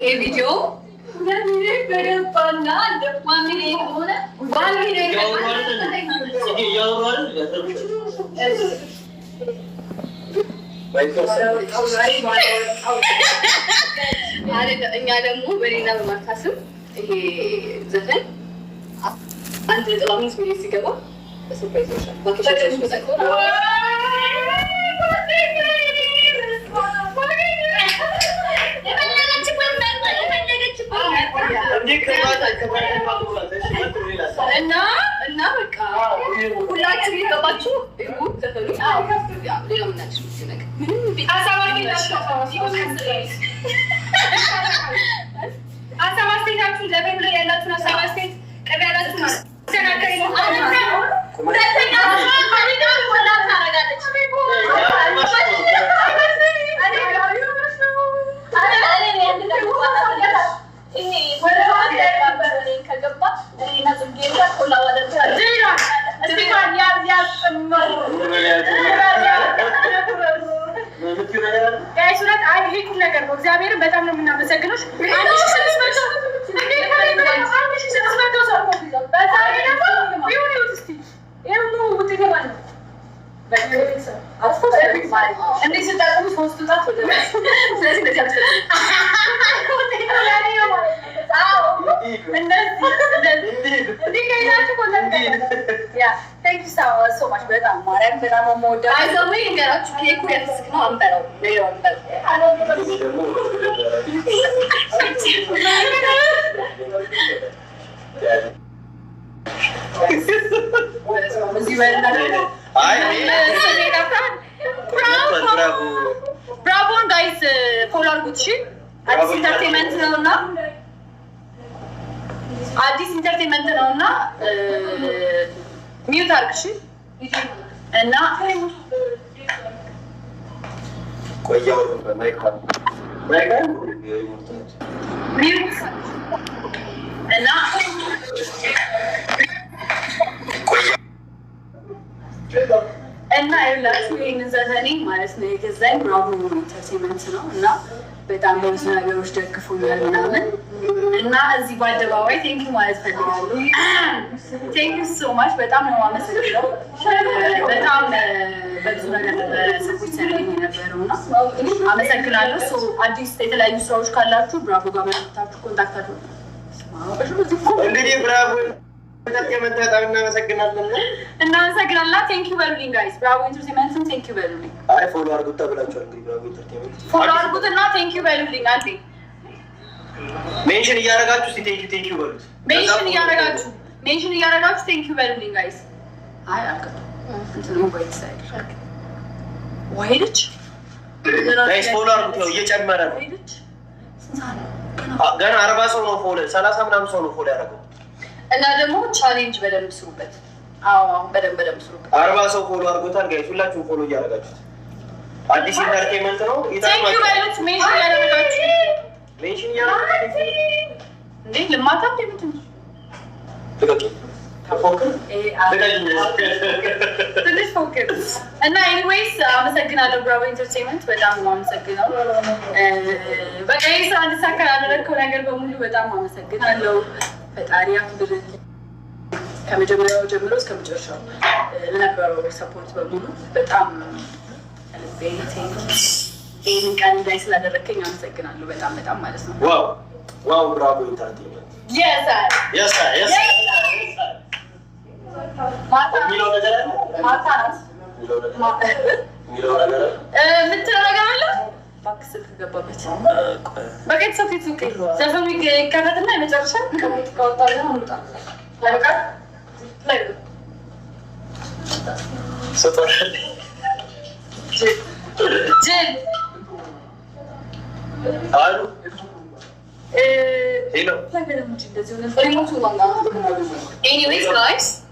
video እኛ ደግሞ በሌላ በማታስብ ይሄ ዘፈን አንድ ነጥብ 5 ሚሊዮን ሲገባ በሰርፕራይዝ እና በቃ ሁላችሁ የገባችሁ ሌላ ምናችሁ ሀሳብ አስተያየታችሁ ለቤት ላይ ያላችሁን ሀሳብ አስተያየት ቅር ያላችሁ እግዚአብሔርን በጣም ነው የምናመሰግነው። ብራቮን ጋይስ ፎሎ አድርጉት። እሺ አዲስ ኢንተርቴንመንት ነውና ሚዩት አድርግ። እሺ እና ቆያው ማይክል ሚዩት እና ይላችሁ ይህንን ዘፈኔ ማለት ነው የገዛኝ ብራቮ ኢንተርቴንመንት ነው እና በጣም በብዙ ነገሮች ደግፎኛል ምናምን እና እዚህ በአደባባይ ቴንኪው ማለት ፈልጋለሁ። ቴንኪው ሶ ማች በጣም ነው የማመሰግነው። በጣም በብዙ ነገር ሰዎች ሰለኝ የነበረው እና አመሰግናለሁ። አዲስ የተለያዩ ስራዎች ካላችሁ ብራቮ ጋር መጥታችሁ ኮንታክት አድርጉ። እንግዲህ ብራቮ በጣም እናመሰግናለን። ቴንኪው በሉልኝ ጋይስ። ብራቮ ኢንተርቴንመንትን ቴንኪው በሉልኝ። አይ ፎሎ አድርጉት ተብላችኋል። እንግዲህ ብራቮ ኢንተርቴንመንት ፎሎ አድርጉትና ቴንኪው በሉልኝ። አንዴ ሜንሽን እያደረጋችሁ እስቲ ቴንኪው በሉት። ሜንሽን እያደረጋችሁ ቴንኪው በሉልኝ ጋይስ። አይ አልከው እንትኑ ወይት ሳይድ ወይልች ጋይስ ፎሎ አድርጉት። ነው እየጨመረ ነው። ገና 40 ሰው ነው ፎሎ 30 ምናምን ሰው ነው ፎሎ ያደረገው እና ደግሞ ቻሌንጅ በደንብ ስሩበት። አዎ በደንብ ስሩበት። 40 ሰው ፎሎ አድርጎታል ጋይስ። ሁላችሁም ፎሎ እያደረጋችሁት አዲስ ኢንተርቴንመንት ነው። ቴንኪው በሉት። ሜንሽን እያደረጋችሁ እንዴ ልማታ እንደምትል ትንሽ ፎክር እና ኤኒዌይስ አመሰግናለሁ ብራቮ ኢንተርቴንመንት በጣም አመሰግናለሁ። በቃ ይሄ ስራ እንድሳካ ያደረግከው ነገር በሙሉ በጣም አመሰግናለሁ። ፈጣሪ ያክብርልኝ። ከመጀመሪያው ጀምሮ እስከ መጨረሻው ለነበረው ሰፖርት በሙሉ በጣም ይህን ቀን እንዳይ ስላደረግከኝ አመሰግናለሁ። በጣም ማለት ነው። ዋው ብራቮ ኢንተርቴንመንት ምትለው ነገር አለ። እባክህ ስልክ ገባበት። በቃ ዘፈኑ ይከፈትና የመጨረሻ ከወጣለን እንውጣ። በቃ ላይ ጅል አሉ ሄሎ Anyways, guys.